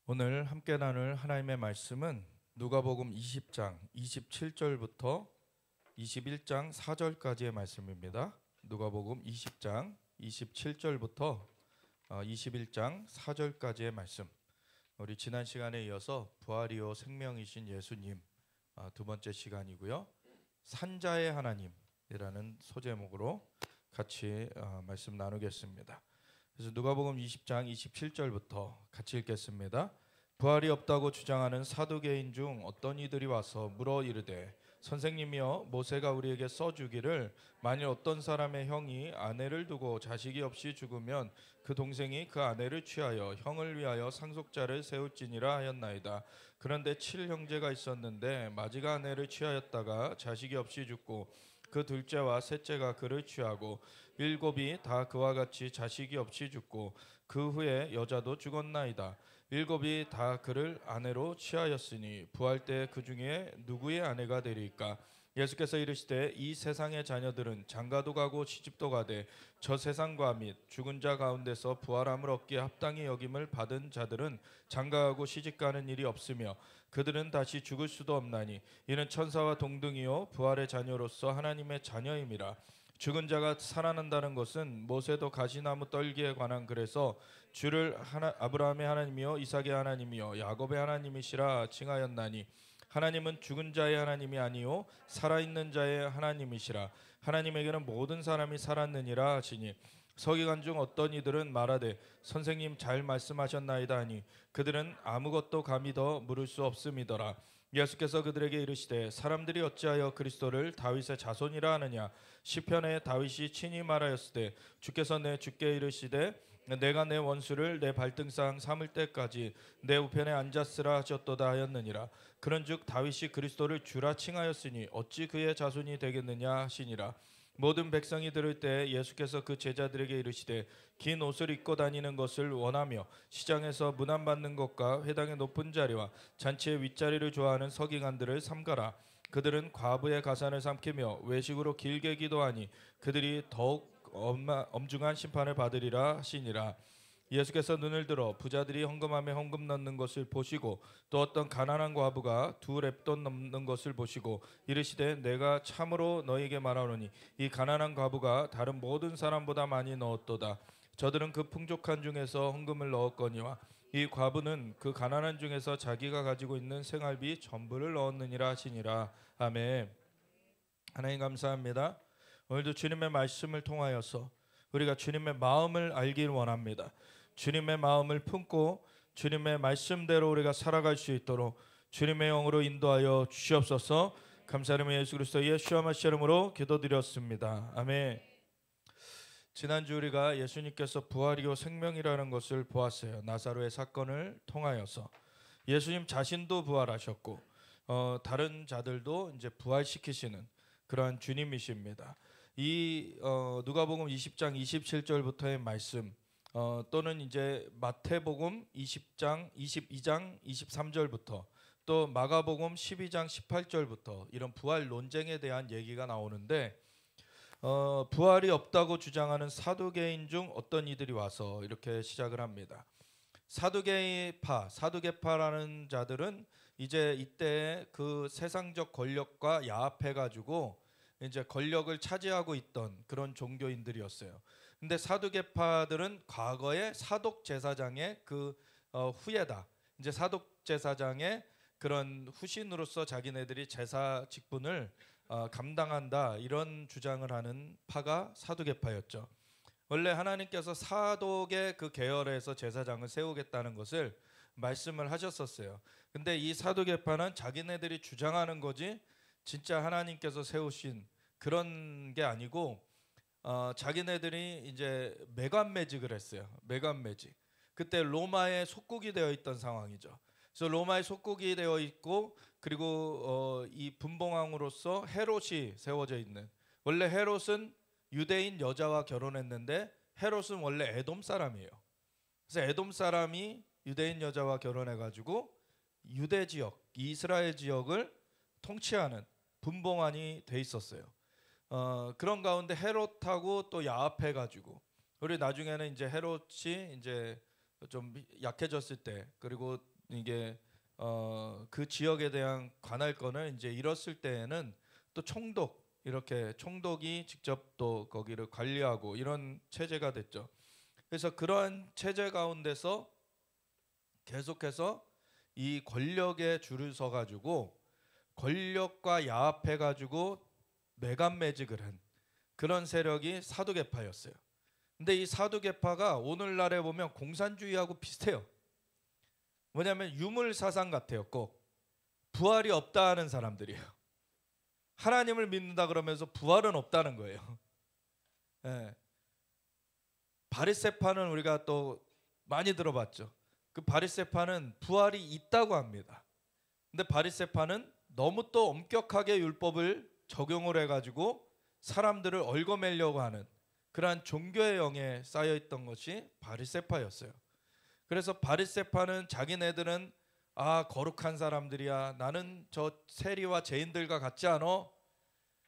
오늘 함께 나눌 하나님의 말씀은 누가복음 20장 27절부터 21장 4절까지의 말씀입니다. 누가복음 20장 27절부터 21장 4절까지의 말씀. 우리 지난 시간에 이어서 부활이요 생명이신 예수님 두 번째 시간이고요. 산자의 하나님이라는 소제목으로 같이 말씀 나누겠습니다. 그래서 누가복음 20장 27절부터 같이 읽겠습니다. 부활이 없다고 주장하는 사두개인 중 어떤 이들이 와서 물어 이르되 선생님이여 모세가 우리에게 써주기를 만일 어떤 사람의 형이 아내를 두고 자식이 없이 죽으면 그 동생이 그 아내를 취하여 형을 위하여 상속자를 세울지니라 하였나이다. 그런데 7형제가 있었는데 마지가 아내를 취하였다가 자식이 없이 죽고 그 둘째와 셋째가 그를 취하고 7이 다 그와 같이 자식이 없이 죽고 그 후에 여자도 죽었나이다. 7이 다 그를 아내로 취하였으니 부활 때 그 중에 누구의 아내가 되리까? 예수께서 이르시되 이 세상의 자녀들은 장가도 가고 시집도 가되 저 세상과 및 죽은 자 가운데서 부활함을 얻기에 합당히 여김을 받은 자들은 장가가고 시집가는 일이 없으며 그들은 다시 죽을 수도 없나니 이는 천사와 동등이요 부활의 자녀로서 하나님의 자녀임이라. 죽은 자가 살아난다는 것은 모세도 가시나무 떨기에 관한 글에서 주를 아브라함의 하나님이요 이삭의 하나님이요 야곱의 하나님이시라 칭하였나니 하나님은 죽은 자의 하나님이 아니요 살아있는 자의 하나님이시라. 하나님에게는 모든 사람이 살았느니라 하시니 서기관 중 어떤 이들은 말하되 선생님 잘 말씀하셨나이다 하니 그들은 아무것도 감히 더 물을 수 없음이더라. 예수께서 그들에게 이르시되 사람들이 어찌하여 그리스도를 다윗의 자손이라 하느냐? 시편에 다윗이 친히 말하였으되 주께서 내 주께 이르시되 내가 내 원수를 내 발등상 삼을 때까지 내 우편에 앉았으라 하셨도다 하였느니라. 그런즉 다윗이 그리스도를 주라 칭하였으니 어찌 그의 자손이 되겠느냐 하시니라. 모든 백성이 들을 때 예수께서 그 제자들에게 이르시되 긴 옷을 입고 다니는 것을 원하며 시장에서 문안받는 것과 회당의 높은 자리와 잔치의 윗자리를 좋아하는 서기관들을 삼가라. 그들은 과부의 가산을 삼키며 외식으로 길게 기도하니 그들이 더욱 엄중한 심판을 받으리라 하시니라. 예수께서 눈을 들어 부자들이 헌금함에 헌금 넣는 것을 보시고 또 어떤 가난한 과부가 2렙돈 넣는 것을 보시고 이르시되 내가 참으로 너희에게 말하노니 이 가난한 과부가 다른 모든 사람보다 많이 넣었도다. 저들은 그 풍족한 중에서 헌금을 넣었거니와 이 과부는 그 가난한 중에서 자기가 가지고 있는 생활비 전부를 넣었느니라 하시니라. 아멘. 하나님 감사합니다. 오늘도 주님의 말씀을 통하여서 우리가 주님의 마음을 알길 원합니다. 주님의 마음을 품고 주님의 말씀대로 우리가 살아갈 수 있도록 주님의 영으로 인도하여 주시옵소서. 감사하며 예수 그리스도 예수와 마시 이름으로 기도드렸습니다. 아멘. 지난주 우리가 예수님께서 부활이요 생명이라는 것을 보았어요. 나사로의 사건을 통하여서 예수님 자신도 부활하셨고 다른 자들도 이제 부활시키시는 그러한 주님이십니다. 이 누가복음 20장 27절부터의 말씀 또는 이제 마태복음 20장 22장 23절부터 또 마가복음 12장 18절부터 이런 부활 논쟁에 대한 얘기가 나오는데 부활이 없다고 주장하는 사두개인 중 어떤 이들이 와서 이렇게 시작을 합니다. 사두개파라는 자들은 이제 이때 그 세상적 권력과 야합해가지고 이제 권력을 차지하고 있던 그런 종교인들이었어요. 근데 사두개파들은 과거에 사독 제사장의 그 후예다. 이제 사독 제사장의 그런 후신으로서 자기네들이 제사 직분을 감당한다 이런 주장을 하는 파가 사두개파였죠. 원래 하나님께서 사독의 그 계열에서 제사장을 세우겠다는 것을 말씀을 하셨었어요. 근데 이 사두개파는 자기네들이 주장하는 거지 진짜 하나님께서 세우신 그런 게 아니고 자기네들이 이제 매관매직을 했어요. 매관매직. 그때 로마의 속국이 되어 있던 상황이죠. 그래서 로마의 속국이 되어 있고 그리고 이 분봉왕으로서 헤롯이 세워져 있는, 원래 헤롯은 유대인 여자와 결혼했는데 헤롯은 원래 에돔 사람이에요. 그래서 에돔 사람이 유대인 여자와 결혼해가지고 유대 지역, 이스라엘 지역을 통치하는 분봉왕이 돼 있었어요. 그런 가운데 헤롯하고 또 야합해가지고 우리 나중에는 이제 헤롯이 이제 좀 약해졌을 때 그리고 이게 그 지역에 대한 관할권을 이제 잃었을 때에는 또 총독, 이렇게 총독이 직접 또 거기를 관리하고 이런 체제가 됐죠. 그래서 그러한 체제 가운데서 계속해서 이 권력에 줄을 서 가지고 권력과 야합해 가지고 매간매직을 한 그런 세력이 사두개파였어요. 근데 이 사두개파가 오늘날에 보면 공산주의하고 비슷해요. 뭐냐면 유물 사상 같아요. 꼭 부활이 없다 하는 사람들이에요. 하나님을 믿는다 그러면서 부활은 없다는 거예요. 예. 바리새파는 우리가 또 많이 들어봤죠. 그 바리새파는 부활이 있다고 합니다. 근데 바리새파는 너무 또 엄격하게 율법을 적용을 해가지고 사람들을 얽어매려고 하는 그러한 종교의 영에 쌓여 있던 것이 바리새파였어요. 그래서 바리새파는 자기네들은 거룩한 사람들이야, 나는 저 세리와 죄인들과 같지 않아,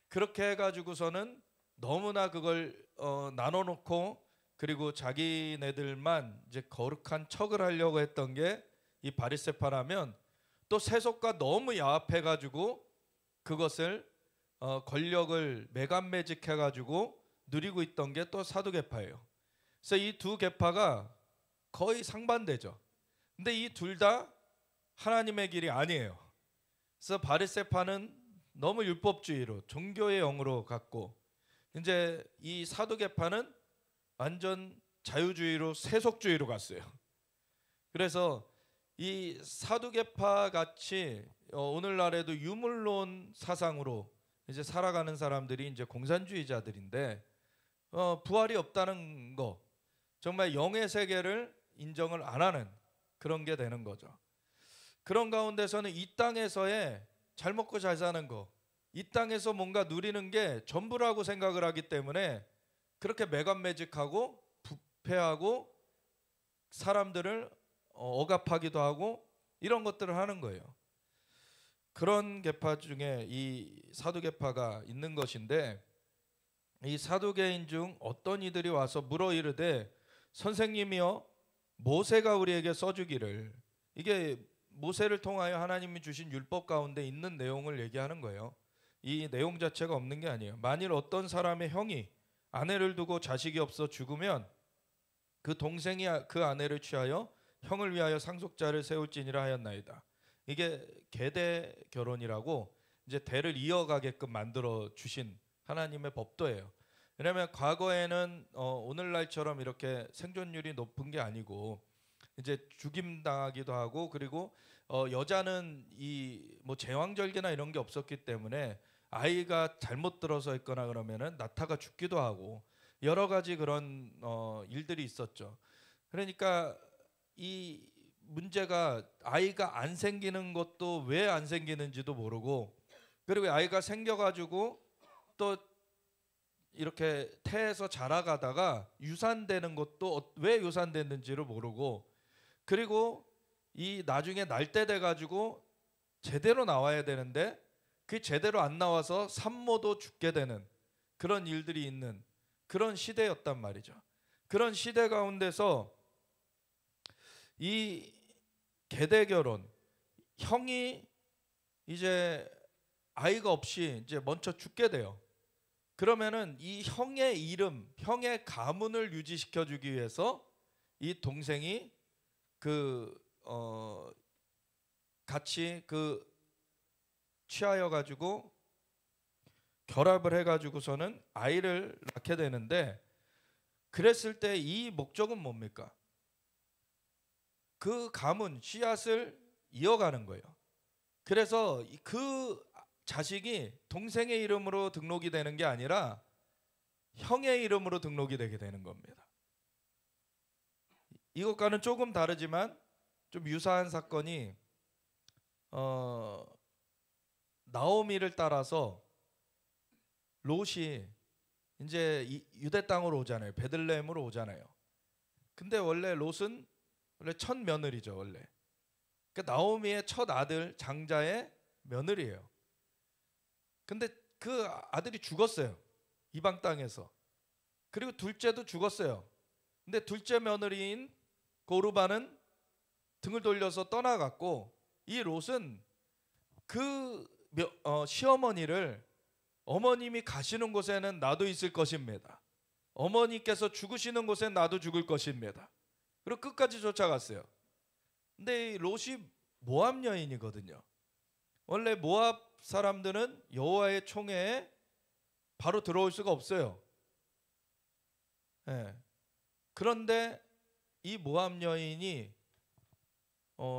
그렇게 해가지고서는 너무나 그걸 나눠놓고 그리고 자기네들만 이제 거룩한 척을 하려고 했던 게 이 바리새파라면, 또 세속과 너무 야합해가지고 그것을 권력을 매간매직해가지고 누리고 있던 게 또 사두개파예요. 그래서 이 두 계파가 거의 상반되죠. 근데 이 둘 다 하나님의 길이 아니에요. 그래서 바리새파는 너무 율법주의로 종교의 영으로 갔고, 이제 이 사두개파는 완전 자유주의로 세속주의로 갔어요. 그래서 이 사두개파 같이 오늘날에도 유물론 사상으로 이제 살아가는 사람들이 이제 공산주의자들인데, 부활이 없다는 거, 정말 영의 세계를 인정을 안 하는 그런 게 되는 거죠. 그런 가운데서는 이 땅에서의 잘 먹고 잘 사는 거, 이 땅에서 뭔가 누리는 게 전부라고 생각을 하기 때문에 그렇게 매간매직하고 부패하고 사람들을 억압하기도 하고 이런 것들을 하는 거예요. 그런 계파 중에 이 사두개파가 있는 것인데, 이 사두개인 중 어떤 이들이 와서 물어 이르되 선생님이여, 모세가 우리에게 써주기를, 이게 모세를 통하여 하나님이 주신 율법 가운데 있는 내용을 얘기하는 거예요. 이 내용 자체가 없는 게 아니에요. 만일 어떤 사람의 형이 아내를 두고 자식이 없어 죽으면 그 동생이 그 아내를 취하여 형을 위하여 상속자를 세울지니라 하였나이다. 이게 계대 결혼이라고 이제 대를 이어가게끔 만들어 주신 하나님의 법도예요. 왜냐하면 과거에는 오늘날처럼 이렇게 생존율이 높은 게 아니고 이제 죽임 당하기도 하고, 그리고 여자는 이 뭐 제왕절개나 이런 게 없었기 때문에 아이가 잘못 들어서 있거나 그러면은 낳다가 죽기도 하고 여러 가지 그런 일들이 있었죠. 그러니까 이 문제가 아이가 안 생기는 것도 왜 안 생기는지도 모르고, 그리고 아이가 생겨가지고 또 이렇게 태에서 자라가다가 유산되는 것도 왜 유산됐는지를 모르고, 그리고 이 나중에 날 때 돼가지고 제대로 나와야 되는데 그 제대로 안 나와서 산모도 죽게 되는 그런 일들이 있는 그런 시대였단 말이죠. 그런 시대 가운데서 이 계대 결혼, 형이 이제 아이가 없이 이제 먼저 죽게 돼요. 그러면은 이 형의 이름, 형의 가문을 유지시켜 주기 위해서 이 동생이 같이 취하여 가지고 결합을 해 가지고서는 아이를 낳게 되는데, 그랬을 때 이 목적은 뭡니까? 그 가문 씨앗을 이어가는 거예요. 그래서 그 자식이 동생의 이름으로 등록이 되는 게 아니라 형의 이름으로 등록이 되게 되는 겁니다. 이것과는 조금 다르지만 좀 유사한 사건이 나오미를 따라서 롯이 이제 유대 땅으로 오잖아요. 베들레헴으로 오잖아요. 근데 원래 롯은 원래 첫 며느리죠. 원래 그러니까 나오미의 첫 아들 장자의 며느리예요. 근데 그 아들이 죽었어요. 이방 땅에서. 그리고 둘째도 죽었어요. 근데 둘째 며느리인 고르바는 등을 돌려서 떠나갔고, 이 롯은 그 시어머니를 어머님이 가시는 곳에는 나도 있을 것입니다. 어머니께서 죽으시는 곳엔 나도 죽을 것입니다. 그리고 끝까지 쫓아갔어요. 근데 이 롯이 모압 여인이거든요. 원래 모압 사람들은 여호와의 총회에 바로 들어올 수가 없어요. 예. 그런데 이 모압 여인이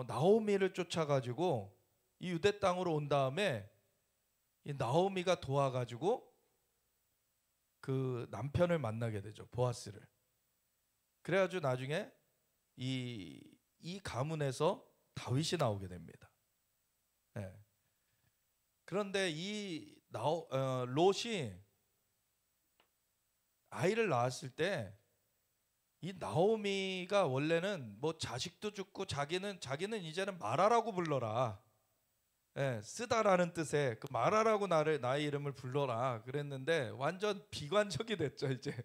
나오미를 쫓아가지고 이 유대 땅으로 온 다음에 이 나오미가 도와가지고 그 남편을 만나게 되죠. 보아스를. 그래가지고 나중에 이 가문에서 다윗이 나오게 됩니다. 예. 그런데 이 롯이 아이를 낳았을 때 이 나오미가 원래는 뭐 자식도 죽고 자기는 이제는 마라라고 불러라. 예, 쓰다라는 뜻의 그 마라라고 나의 이름을 불러라 그랬는데 완전 비관적이 됐죠. 이제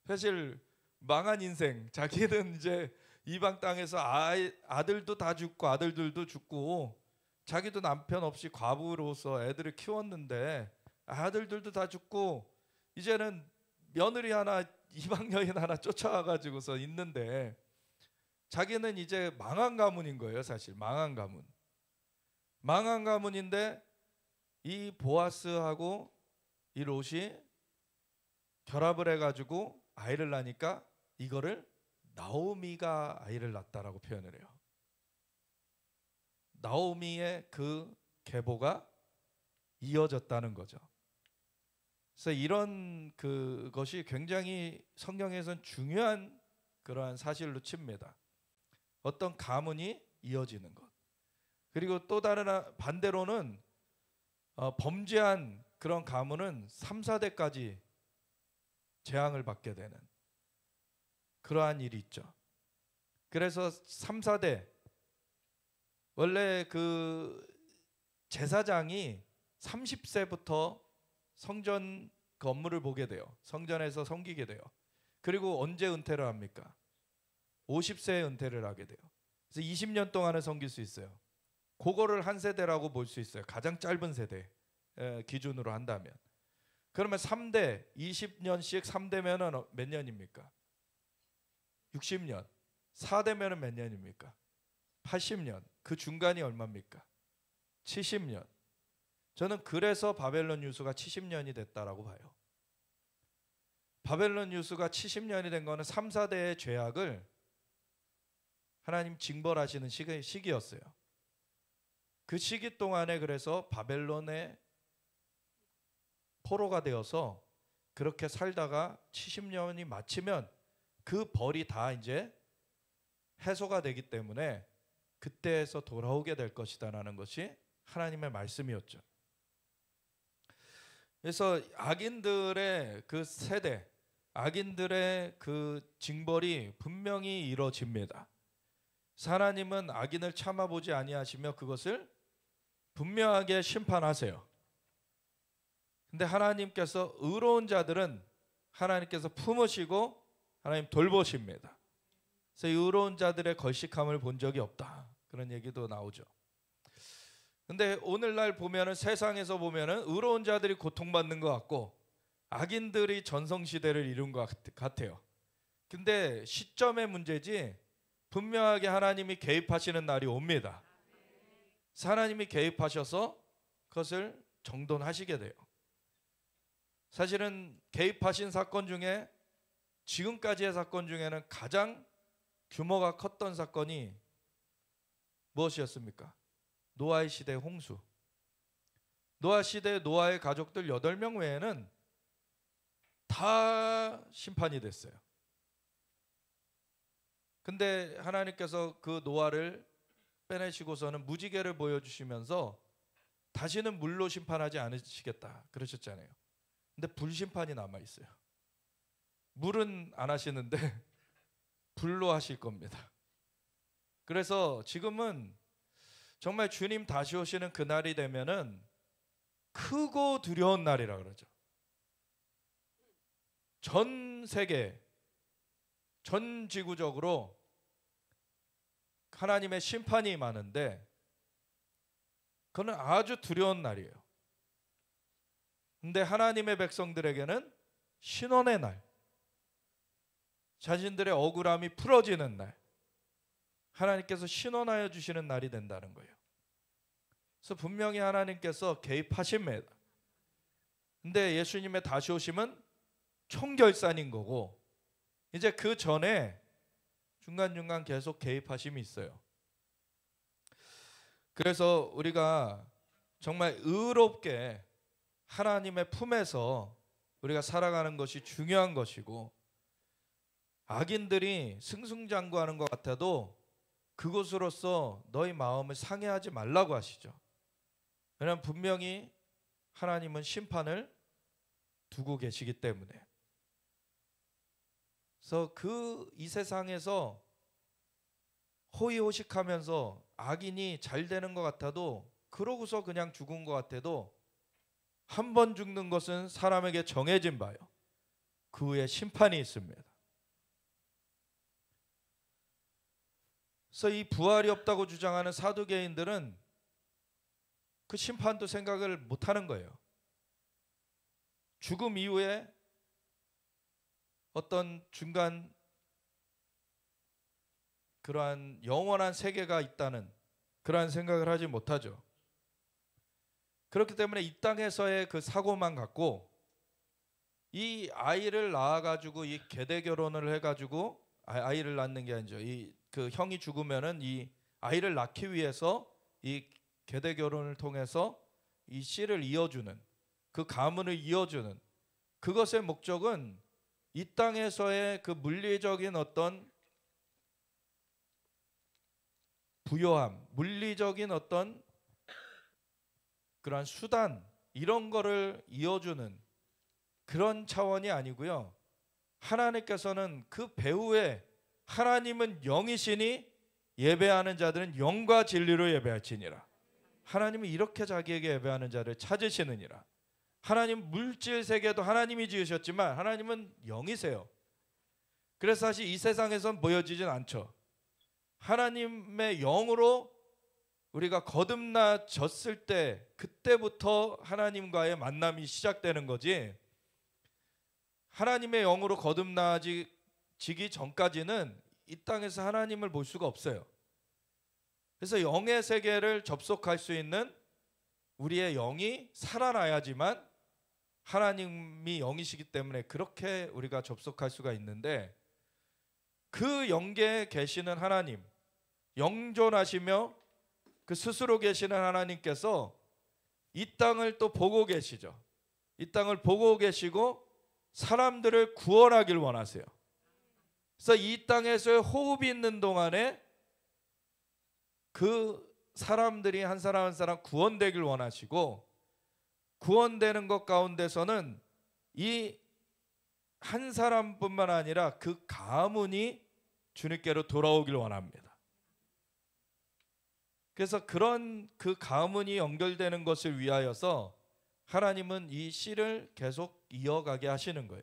사실 망한 인생. 자기는 이제 이방 땅에서 아들도 다 죽고 아들들도 죽고 자기도 남편 없이 과부로서 애들을 키웠는데 아들들도 다 죽고 이제는 며느리 하나 이방 여인 하나 쫓아와가지고서 있는데 자기는 이제 망한 가문인 거예요. 사실 망한 가문인데 이 보아스하고 이 롯이 결합을 해가지고 아이를 낳으니까 이거를 나오미가 아이를 낳았다라고 표현을 해요. 나오미의 그 계보가 이어졌다는 거죠. 그래서 이런 그것이 굉장히 성경에서는 중요한 그러한 사실로 칩니다. 어떤 가문이 이어지는 것. 그리고 또 다른 반대로는 범죄한 그런 가문은 3, 4대까지 재앙을 받게 되는 그러한 일이 있죠. 그래서 3, 4대 원래 그 제사장이 30세부터 성전 그 업무를 보게 돼요. 성전에서 섬기게 돼요. 그리고 언제 은퇴를 합니까? 50세에 은퇴를 하게 돼요. 그래서 20년 동안은 섬길 수 있어요. 그거를 한 세대라고 볼 수 있어요. 가장 짧은 세대 기준으로 한다면. 그러면 3대 20년씩 3대면은 몇 년입니까? 60년. 4대면은 몇 년입니까? 80년. 그 중간이 얼마입니까? 70년. 저는 그래서 바벨론 유수가 70년이 됐다라고 봐요. 바벨론 유수가 70년이 된 거는 3, 4대의 죄악을 하나님 징벌하시는 시기였어요. 그 시기 동안에 그래서 바벨론의 포로가 되어서 그렇게 살다가 70년이 마치면 그 벌이 다 이제 해소가 되기 때문에 그때에서 돌아오게 될 것이다라는 것이 하나님의 말씀이었죠. 그래서 악인들의 그 세대, 악인들의 그 징벌이 분명히 이루어집니다. 하나님은 악인을 참아보지 아니하시며 그것을 분명하게 심판하세요. 근데 하나님께서 의로운 자들은 하나님께서 품으시고 하나님 돌보십니다. 그래서 의로운 자들의 걸식함을 본 적이 없다. 그런 얘기도 나오죠. 근데 오늘날 보면은 세상에서 보면은 의로운 자들이 고통받는 것 같고 악인들이 전성시대를 이룬 것 같아요. 근데 시점의 문제지 분명하게 하나님이 개입하시는 날이 옵니다. 하나님이 개입하셔서 그것을 정돈하시게 돼요. 사실은 개입하신 사건 중에 지금까지의 사건 중에는 가장 규모가 컸던 사건이 무엇이었습니까? 노아의 시대의 홍수. 노아 시대의 노아의 가족들 8명 외에는 다 심판이 됐어요. 근데 하나님께서 그 노아를 빼내시고서는 무지개를 보여주시면서 다시는 물로 심판하지 않으시겠다 그러셨잖아요. 근데 불심판이 남아있어요. 물은 안 하시는데 불로 하실 겁니다. 그래서 지금은 정말 주님 다시 오시는 그날이 되면은 크고 두려운 날이라 그러죠. 전 세계, 전 지구적으로 하나님의 심판이 많은데 그건 아주 두려운 날이에요. 근데 하나님의 백성들에게는 신원의 날, 자신들의 억울함이 풀어지는 날, 하나님께서 신원하여 주시는 날이 된다는 거예요. 그래서 분명히 하나님께서 개입하십니다. 근데 예수님의 다시 오심은 총결산인 거고, 이제 그 전에 중간중간 계속 개입하심이 있어요. 그래서 우리가 정말 의롭게 하나님의 품에서 우리가 살아가는 것이 중요한 것이고, 악인들이 승승장구하는 것 같아도 그것으로서 너희 마음을 상해하지 말라고 하시죠. 왜냐하면 분명히 하나님은 심판을 두고 계시기 때문에. 그래서 이 세상에서 호의호식하면서 악인이 잘 되는 것 같아도, 그러고서 그냥 죽은 것 같아도 한 번 죽는 것은 사람에게 정해진 바요. 그 후에 심판이 있습니다. 그래서 이 부활이 없다고 주장하는 사두개인들은 그 심판도 생각을 못하는 거예요. 죽음 이후에 어떤 중간 그러한 영원한 세계가 있다는 그러한 생각을 하지 못하죠. 그렇기 때문에 이 땅에서의 그 사고만 갖고, 이 아이를 낳아가지고 이 계대 결혼을 해가지고, 아이를 낳는 게 아니죠. 그 형이 죽으면은 이 아이를 낳기 위해서 이 계대 결혼을 통해서 이 씨를 이어주는, 그 가문을 이어주는, 그것의 목적은 이 땅에서의 그 물리적인 어떤 부요함, 물리적인 어떤 그러한 수단, 이런 거를 이어주는 그런 차원이 아니고요. 하나님께서는 그 배후에 하나님은 영이시니 예배하는 자들은 영과 진리로 예배할지니라. 하나님은 이렇게 자기에게 예배하는 자를 찾으시느니라. 하나님 물질 세계도 하나님이 지으셨지만 하나님은 영이세요. 그래서 사실 이 세상에선 보여지진 않죠. 하나님의 영으로 우리가 거듭나졌을 때, 그때부터 하나님과의 만남이 시작되는 거지, 하나님의 영으로 거듭나지기 전까지는 이 땅에서 하나님을 볼 수가 없어요. 그래서 영의 세계를 접속할 수 있는 우리의 영이 살아나야지만, 하나님이 영이시기 때문에 그렇게 우리가 접속할 수가 있는데, 그 영계에 계시는 하나님, 영존하시며 그 스스로 계시는 하나님께서 이 땅을 또 보고 계시죠. 이 땅을 보고 계시고 사람들을 구원하길 원하세요. 그래서 이 땅에서의 호흡이 있는 동안에 그 사람들이 한 사람 한 사람 구원되길 원하시고, 구원되는 것 가운데서는 이 한 사람뿐만 아니라 그 가문이 주님께로 돌아오길 원합니다. 그래서 그런 그 가문이 연결되는 것을 위하여서 하나님은 이 씨를 계속 이어가게 하시는 거예요.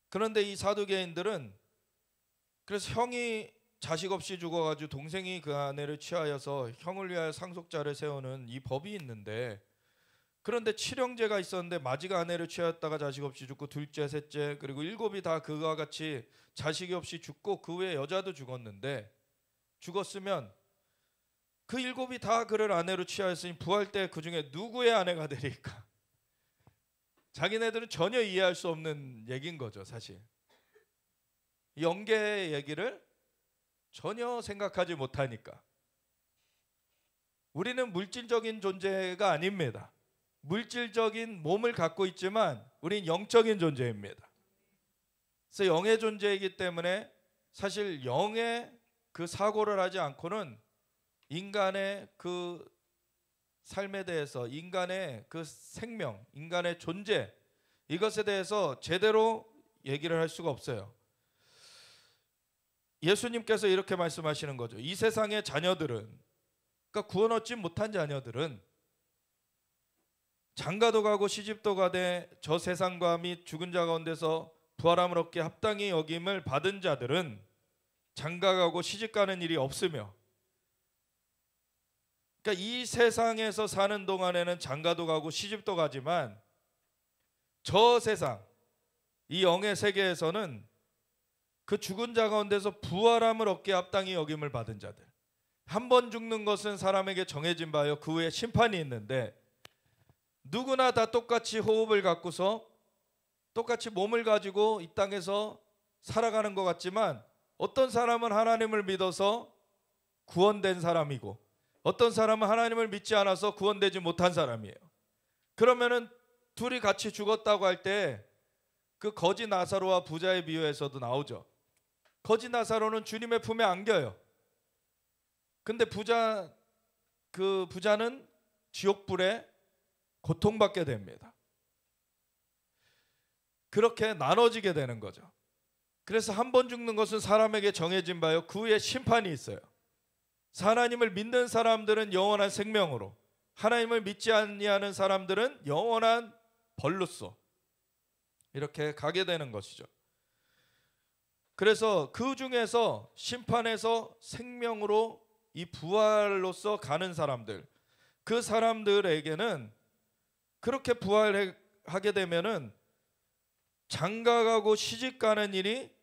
그런데 이 사두개인들은, 그래서 형이 자식 없이 죽어가지고 동생이 그 아내를 취하여서 형을 위하여 상속자를 세우는 이 법이 있는데, 그런데 칠형제가 있었는데 마지가 아내를 취하였다가 자식 없이 죽고, 둘째, 셋째, 그리고 일곱이 다 그와 같이 자식이 없이 죽고, 그 후에 여자도 죽었는데, 죽었으면 그 일곱이 다 그를 아내로 취하였으니 부활 때 그 중에 누구의 아내가 되리까? 자기네들은 전혀 이해할 수 없는 얘기인 거죠. 사실 영계의 얘기를 전혀 생각하지 못하니까. 우리는 물질적인 존재가 아닙니다. 물질적인 몸을 갖고 있지만 우린 영적인 존재입니다. 그래서 영의 존재이기 때문에 사실 영의 그 사고를 하지 않고는 인간의 그 삶에 대해서, 인간의 그 생명, 인간의 존재, 이것에 대해서 제대로 얘기를 할 수가 없어요. 예수님께서 이렇게 말씀하시는 거죠. 이 세상의 자녀들은, 그러니까 구원 얻지 못한 자녀들은 장가도 가고 시집도 가되 저 세상과 및 죽은 자 가운데서 부활함을 얻게 합당히 여김을 받은 자들은 장가가고 시집가는 일이 없으며, 그러니까 이 세상에서 사는 동안에는 장가도 가고 시집도 가지만 저 세상, 이 영의 세계에서는 그 죽은 자 가운데서 부활함을 얻게 합당히 여김을 받은 자들, 한 번 죽는 것은 사람에게 정해진 바요 그 후에 심판이 있는데, 누구나 다 똑같이 호흡을 갖고서 똑같이 몸을 가지고 이 땅에서 살아가는 것 같지만, 어떤 사람은 하나님을 믿어서 구원된 사람이고 어떤 사람은 하나님을 믿지 않아서 구원되지 못한 사람이에요. 그러면은 둘이 같이 죽었다고 할 때 그 거지 나사로와 부자의 비유에서도 나오죠. 거지 나사로는 주님의 품에 안겨요. 근데 부자는 지옥불에 고통받게 됩니다. 그렇게 나눠지게 되는 거죠. 그래서 한 번 죽는 것은 사람에게 정해진 바요 그 후에 심판이 있어요. 하나님을 믿는 사람들은 영원한 생명으로, 하나님을 믿지 아니하는 사람들은 영원한 벌로서 이렇게 가게 되는 것이죠. 그래서 그 중에서 심판에서 생명으로 이 부활로서 가는 사람들, 그 사람들에게는 그렇게 부활하게 되면은 장가가고 시집가는 일이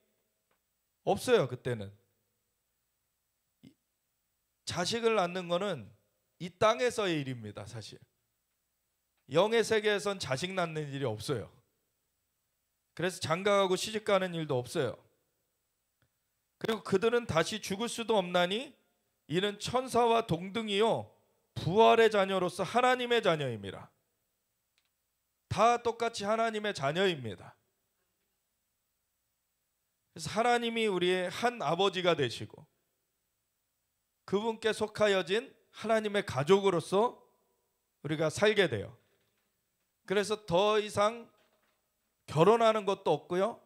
없어요. 그때는 자식을 낳는 거는 이 땅에서의 일입니다. 사실 영의 세계에선 자식 낳는 일이 없어요. 그래서 장가가고 시집가는 일도 없어요. 그리고 그들은 다시 죽을 수도 없나니 이는 천사와 동등이요 부활의 자녀로서 하나님의 자녀입니다. 다 똑같이 하나님의 자녀입니다. 그래서 하나님이 우리의 한 아버지가 되시고 그분께 속하여진 하나님의 가족으로서 우리가 살게 돼요. 그래서 더 이상 결혼하는 것도 없고요,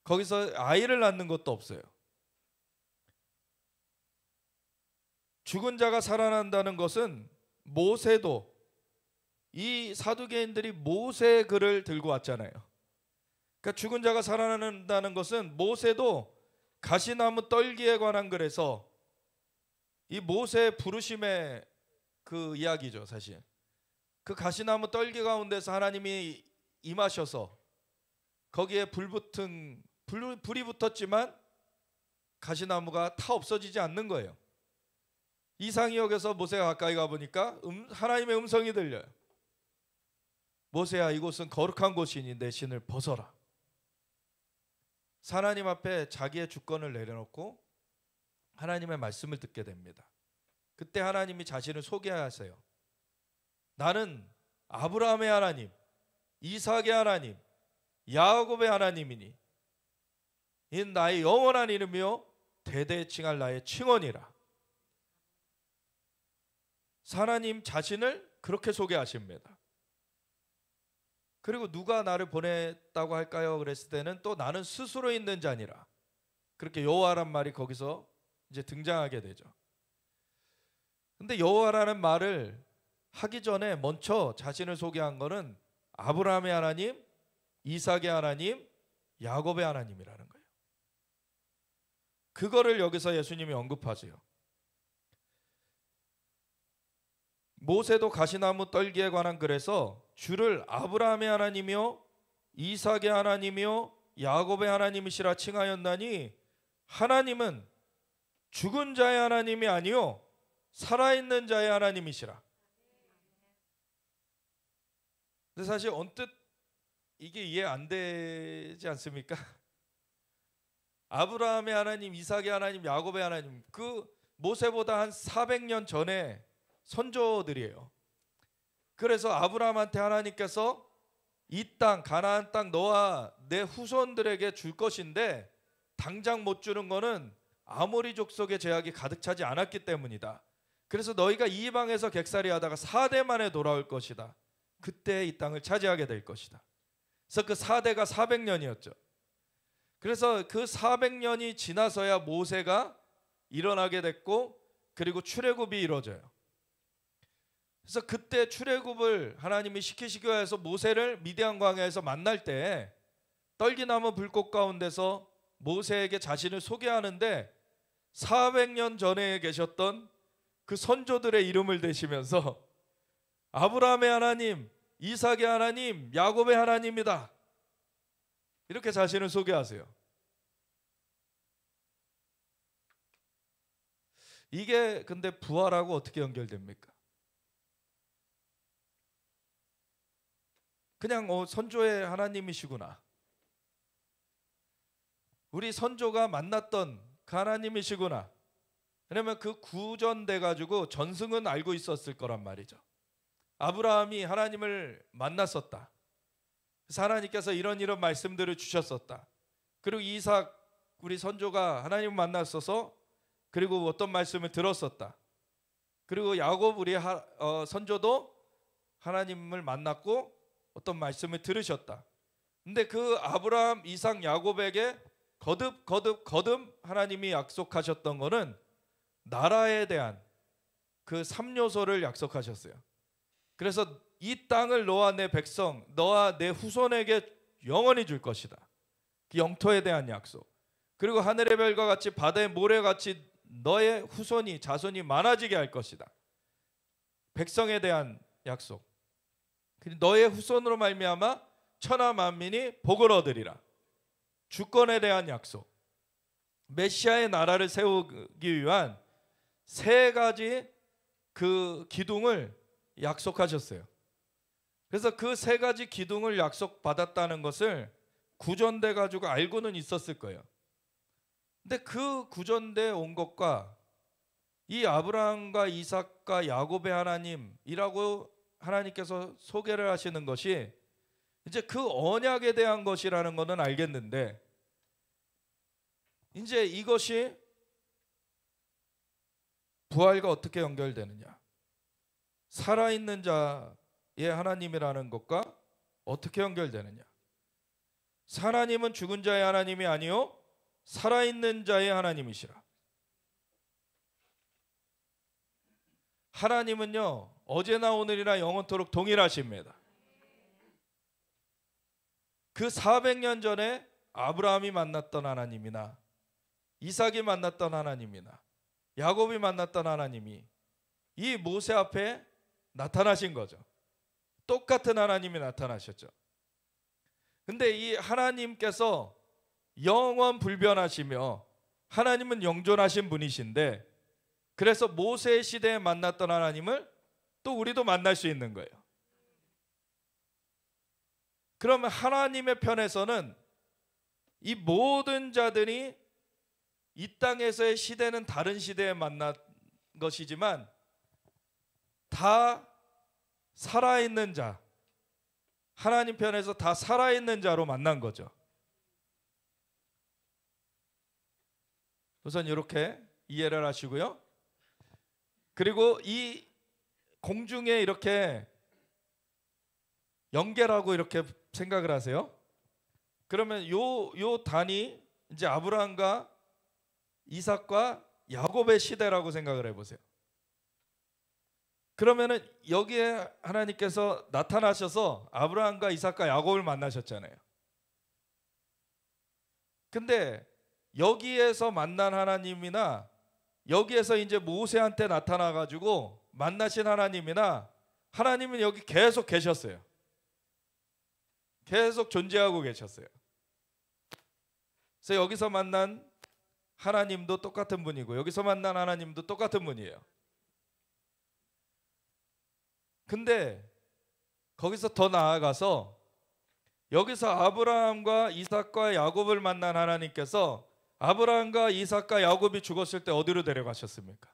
거기서 아이를 낳는 것도 없어요. 죽은 자가 살아난다는 것은 모세도, 이 사두개인들이 모세의 글을 들고 왔잖아요. 그러니까 죽은 자가 살아난다는 것은 모세도 가시나무 떨기에 관한 글에서 이 모세의 부르심의 그 이야기죠. 사실 그 가시나무 떨기 가운데서 하나님이 임하셔서 거기에 불이 붙었지만 가시나무가 타 없어지지 않는 거예요. 이상히 여겨서 모세가 가까이 가보니까 하나님의 음성이 들려요. 모세야, 이곳은 거룩한 곳이니 내 신을 벗어라. 하나님 앞에 자기의 주권을 내려놓고 하나님의 말씀을 듣게 됩니다. 그때 하나님이 자신을 소개하세요. 나는 아브라함의 하나님, 이삭의 하나님, 야곱의 하나님이니 이는 나의 영원한 이름이요 대대에 칭할 나의 칭언이라. 하나님 자신을 그렇게 소개하십니다. 그리고 누가 나를 보냈다고 할까요? 그랬을 때는 또 나는 스스로 있는 자니라. 그렇게 여호와란 말이 거기서 이제 등장하게 되죠. 근데 여호와라는 말을 하기 전에 먼저 자신을 소개한 거는 아브라함의 하나님, 이삭의 하나님, 야곱의 하나님이라는 거예요. 그거를 여기서 예수님이 언급하세요. 모세도 가시나무 떨기에 관한 글에서 주를 아브라함의 하나님이요 이삭의 하나님이요 야곱의 하나님이시라 칭하였나니 하나님은 죽은 자의 하나님이 아니요 살아있는 자의 하나님이시라. 근데 사실 언뜻 이게 이해 안 되지 않습니까? 아브라함의 하나님, 이삭의 하나님, 야곱의 하나님, 그 모세보다 한 400년 전에 선조들이에요. 그래서 아브라함한테 하나님께서 이 땅, 가나안 땅 너와 내 후손들에게 줄 것인데 당장 못 주는 거는 아모리 족속의 제약이 가득 차지 않았기 때문이다. 그래서 너희가 이방에서 객살이 하다가 4대 만에 돌아올 것이다. 그때 이 땅을 차지하게 될 것이다. 그래서 그 4대가 400년이었죠. 그래서 그 400년이 지나서야 모세가 일어나게 됐고 그리고 출애굽이 이루어져요. 그래서 그때 출애굽을 하나님이 시키시기 위해서 모세를 미디안 광야에서 만날 때 떨기나무 불꽃 가운데서 모세에게 자신을 소개하는데 400년 전에 계셨던 그 선조들의 이름을 대시면서 아브라함의 하나님, 이삭의 하나님, 야곱의 하나님이다, 이렇게 자신을 소개하세요. 이게 근데 부활하고 어떻게 연결됩니까? 그냥 선조의 하나님이시구나, 우리 선조가 만났던 그 하나님이시구나, 왜냐면 그 구전돼 가지고 전승은 알고 있었을 거란 말이죠. 아브라함이 하나님을 만났었다, 그래서 하나님께서 이런 말씀들을 주셨었다, 그리고 이삭 우리 선조가 하나님을 만났어서 그리고 어떤 말씀을 들었었다, 그리고 야곱 우리 선조도 하나님을 만났고 어떤 말씀을 들으셨다. 근데 그 아브라함, 이삭, 야곱에게 거듭 하나님이 약속하셨던 거는 나라에 대한 그 3요소를 약속하셨어요. 그래서 이 땅을 너와 내 백성, 너와 내 후손에게 영원히 줄 것이다, 그 영토에 대한 약속. 그리고 하늘의 별과 같이 바다의 모래같이 너의 후손이, 자손이 많아지게 할 것이다, 백성에 대한 약속. 너의 후손으로 말미암아 천하 만민이 복을 얻으리라, 주권에 대한 약속. 메시아의 나라를 세우기 위한 3가지 그 기둥을 약속하셨어요. 그래서 그 3가지 기둥을 약속받았다는 것을 구전돼 가지고 알고는 있었을 거예요. 근데 그 구전돼 온 것과 이 아브라함과 이삭과 야곱의 하나님이라고 하나님께서 소개를 하시는 것이 이제 그 언약에 대한 것이라는 것은 알겠는데, 이제 이것이 부활과 어떻게 연결되느냐, 살아있는 자의 하나님이라는 것과 어떻게 연결되느냐. 하나님은 죽은 자의 하나님이 아니요 살아있는 자의 하나님이시라. 하나님은요 어제나 오늘이나 영원토록 동일하십니다. 그 400년 전에 아브라함이 만났던 하나님이나 이삭이 만났던 하나님이나 야곱이 만났던 하나님이 이 모세 앞에 나타나신 거죠. 똑같은 하나님이 나타나셨죠. 근데 이 하나님께서 영원 불변하시며 하나님은 영존하신 분이신데, 그래서 모세 시대에 만났던 하나님을 또 우리도 만날 수 있는 거예요. 그러면 하나님의 편에서는 이 모든 자들이 이 땅에서의 시대는 다른 시대에 만난 것이지만 다 살아있는 자, 하나님 편에서 다 살아있는 자로 만난 거죠. 우선 이렇게 이해를 하시고요. 그리고 이 공중에 이렇게 연결하고 이렇게 생각을 하세요. 그러면 요 단이 이제 아브라함과 이삭과 야곱의 시대라고 생각을 해보세요. 그러면은 여기에 하나님께서 나타나셔서 아브라함과 이삭과 야곱을 만나셨잖아요. 근데 여기에서 만난 하나님이나 여기에서 이제 모세한테 나타나 가지고 만나신 하나님이나 하나님은 여기 계속 계셨어요. 계속 존재하고 계셨어요. 그래서 여기서 만난 하나님도 똑같은 분이고 여기서 만난 하나님도 똑같은 분이에요. 근데 거기서 더 나아가서 여기서 아브라함과 이삭과 야곱을 만난 하나님께서 아브라함과 이삭과 야곱이 죽었을 때 어디로 데려가셨습니까?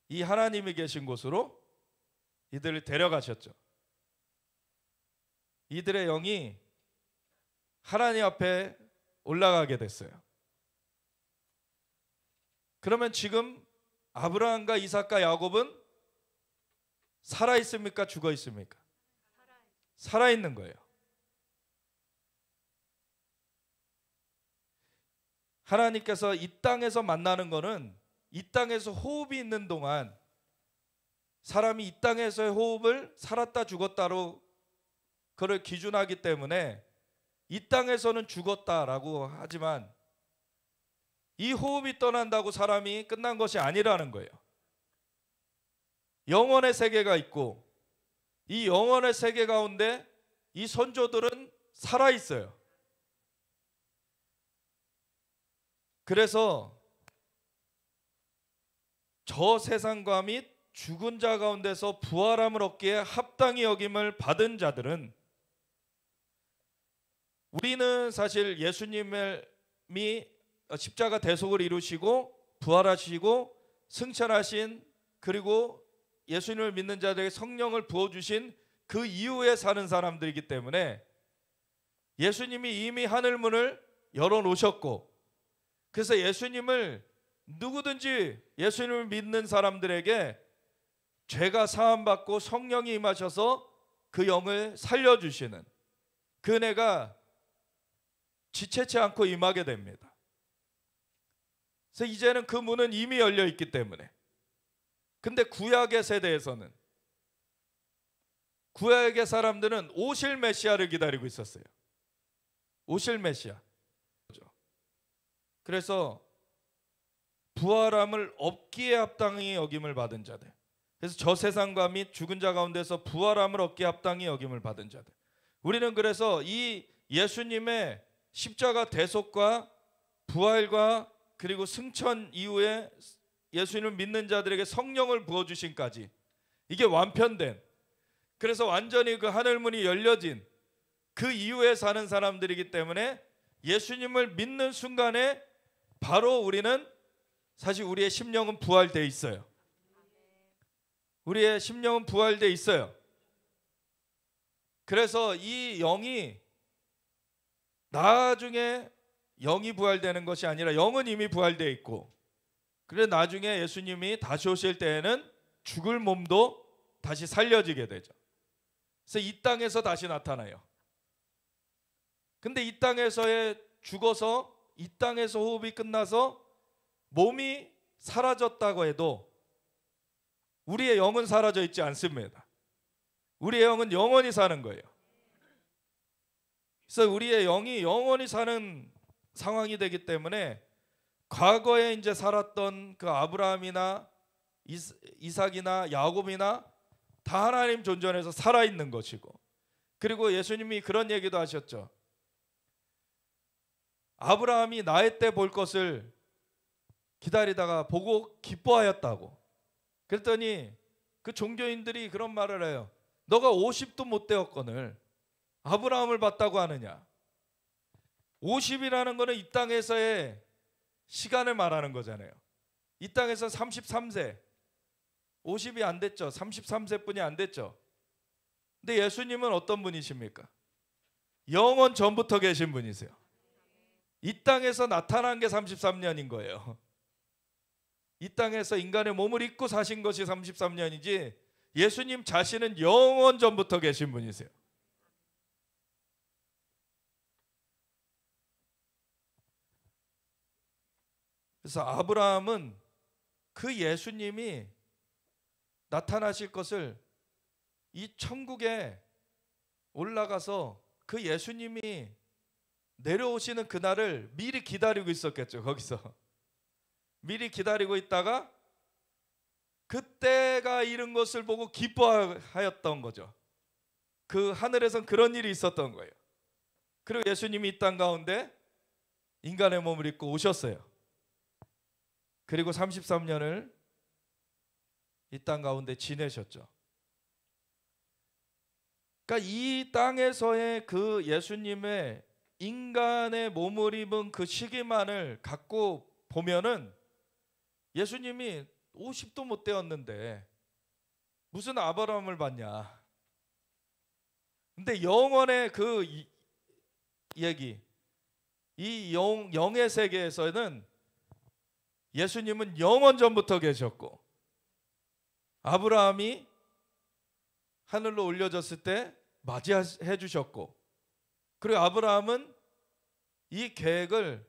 이 하나님이 계신 곳으로 이들을 데려가셨죠. 이들의 영이 하나님 앞에 올라가게 됐어요. 그러면 지금 아브라함과 이삭과 야곱은 살아 있습니까? 죽어 있습니까? 살아 있는 거예요. 하나님께서 이 땅에서 만나는 거는 이 땅에서 호흡이 있는 동안 사람이 이 땅에서의 호흡을 살았다 죽었다로 그를 기준하기 때문에 이 땅에서는 죽었다라고 하지만 이 호흡이 떠난다고 사람이 끝난 것이 아니라는 거예요. 영원의 세계가 있고 이 영원의 세계 가운데 이 선조들은 살아 있어요. 그래서 저 세상과 및 죽은 자 가운데서 부활함을 얻기에 합당히 여김을 받은 자들은, 우리는 사실 예수님이 십자가 대속을 이루시고 부활하시고 승천하신, 그리고 예수님을 믿는 자들에게 성령을 부어주신 그 이후에 사는 사람들이기 때문에 예수님이 이미 하늘문을 열어놓으셨고, 그래서 예수님을 누구든지 예수님을 믿는 사람들에게 죄가 사함받고 성령이 임하셔서 그 영을 살려주시는 그 은혜가 지체치 않고 임하게 됩니다. 그래서 이제는 그 문은 이미 열려 있기 때문에. 근데 구약의 세대에서는, 구약의 사람들은 오실 메시아를 기다리고 있었어요. 오실 메시아. 그래서 부활함을 얻기에 합당히 여김을 받은 자들, 그래서 저 세상과 및 죽은 자 가운데서 부활함을 얻기에 합당히 여김을 받은 자들, 우리는 그래서 이 예수님의 십자가 대속과 부활과 그리고 승천 이후에 예수님을 믿는 자들에게 성령을 부어주신까지, 이게 완편된, 그래서 완전히 그 하늘문이 열려진 그 이후에 사는 사람들이기 때문에 예수님을 믿는 순간에 바로 우리는, 사실 우리의 심령은 부활되어 있어요. 우리의 심령은 부활되어 있어요. 그래서 이 영이 나중에 영이 부활되는 것이 아니라 영은 이미 부활되어 있고, 그래 나중에 예수님이 다시 오실 때에는 죽을 몸도 다시 살려지게 되죠. 그래서 이 땅에서 다시 나타나요. 근데 이 땅에서의 죽어서, 이 땅에서 호흡이 끝나서 몸이 사라졌다고 해도 우리의 영은 사라져 있지 않습니다. 우리의 영은 영원히 사는 거예요. 그래서 우리의 영이 영원히 사는 상황이 되기 때문에 과거에 이제 살았던 그 아브라함이나 이삭이나 야곱이나 다 하나님 존전에서 살아있는 것이고, 그리고 예수님이 그런 얘기도 하셨죠. 아브라함이 나의 때 볼 것을 기다리다가 보고 기뻐하였다고. 그랬더니 그 종교인들이 그런 말을 해요. 너가 50도 못 되었거늘 아브라함을 봤다고 하느냐. 50이라는 거는 이 땅에서의 시간을 말하는 거잖아요. 이 땅에서 33세, 50이 안 됐죠. 33세뿐이 안 됐죠. 근데 예수님은 어떤 분이십니까? 영원 전부터 계신 분이세요. 이 땅에서 나타난 게 33년인 거예요. 이 땅에서 인간의 몸을 입고 사신 것이 33년이지 예수님 자신은 영원 전부터 계신 분이세요. 그래서 아브라함은 그 예수님이 나타나실 것을 이 천국에 올라가서 그 예수님이 내려오시는 그날을 미리 기다리고 있었겠죠. 거기서 미리 기다리고 있다가 그때가 이른 것을 보고 기뻐하였던 거죠. 그 하늘에선 그런 일이 있었던 거예요. 그리고 예수님이 이 땅 가운데 인간의 몸을 입고 오셨어요. 그리고 33년을 이 땅 가운데 지내셨죠. 그러니까 이 땅에서의 그 예수님의 인간의 몸을 입은 그 시기만을 갖고 보면은 예수님이 50도 못 되었는데 무슨 아브라함을 봤냐. 근데 영원의 그 얘기, 이 영의 세계에서는 예수님은 영원 전부터 계셨고, 아브라함이 하늘로 올려졌을 때 맞이해 주셨고, 그리고 아브라함은 이 계획을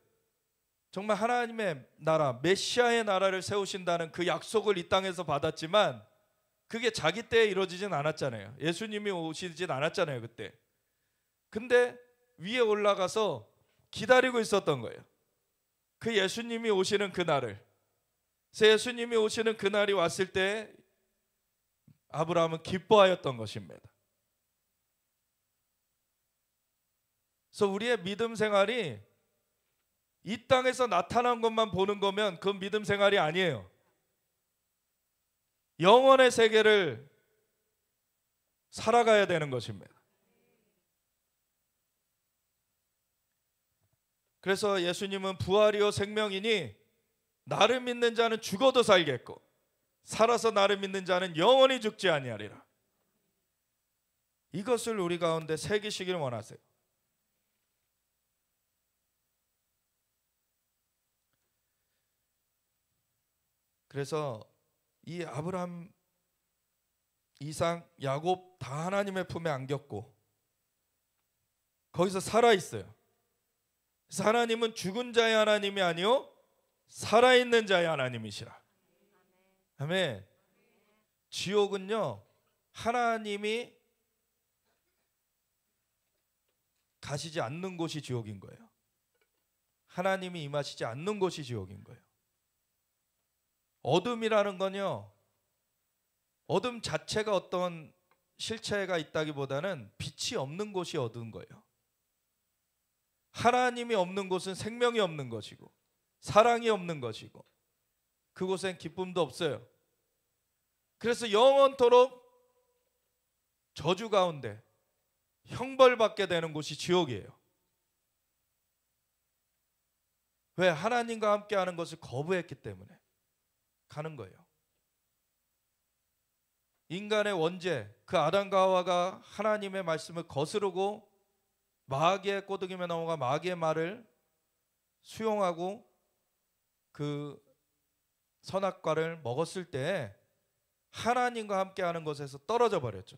정말 하나님의 나라, 메시아의 나라를 세우신다는 그 약속을 이 땅에서 받았지만 그게 자기 때에 이루어지진 않았잖아요. 예수님이 오시진 않았잖아요. 그때 근데 위에 올라가서 기다리고 있었던 거예요. 그 예수님이 오시는 그날을. 그래서 예수님이 오시는 그날이 왔을 때 아브라함은 기뻐하였던 것입니다. 그래서 우리의 믿음 생활이 이 땅에서 나타난 것만 보는 거면 그건 믿음 생활이 아니에요. 영원의 세계를 살아가야 되는 것입니다. 그래서 예수님은 부활이요 생명이니 나를 믿는 자는 죽어도 살겠고 살아서 나를 믿는 자는 영원히 죽지 아니하리라. 이것을 우리 가운데 새기시길 원하세요. 그래서 이 아브라함, 이삭, 야곱 다 하나님의 품에 안겼고 거기서 살아있어요. 그래서 하나님은 죽은 자의 하나님이 아니요 살아있는 자의 하나님이시라. 아멘. 지옥은요 하나님이 가시지 않는 곳이 지옥인 거예요. 하나님이 임하시지 않는 곳이 지옥인 거예요. 어둠이라는 건요, 어둠 자체가 어떤 실체가 있다기보다는 빛이 없는 곳이 어두운 거예요. 하나님이 없는 곳은 생명이 없는 것이고 사랑이 없는 것이고 그곳엔 기쁨도 없어요. 그래서 영원토록 저주 가운데 형벌받게 되는 곳이 지옥이에요. 왜? 하나님과 함께하는 것을 거부했기 때문에 가는 거예요. 인간의 원죄, 그 아담과 하와가 하나님의 말씀을 거스르고 마귀의 꼬드김에 넘어가 마귀의 말을 수용하고 그 선악과를 먹었을 때 하나님과 함께하는 것에서 떨어져 버렸죠.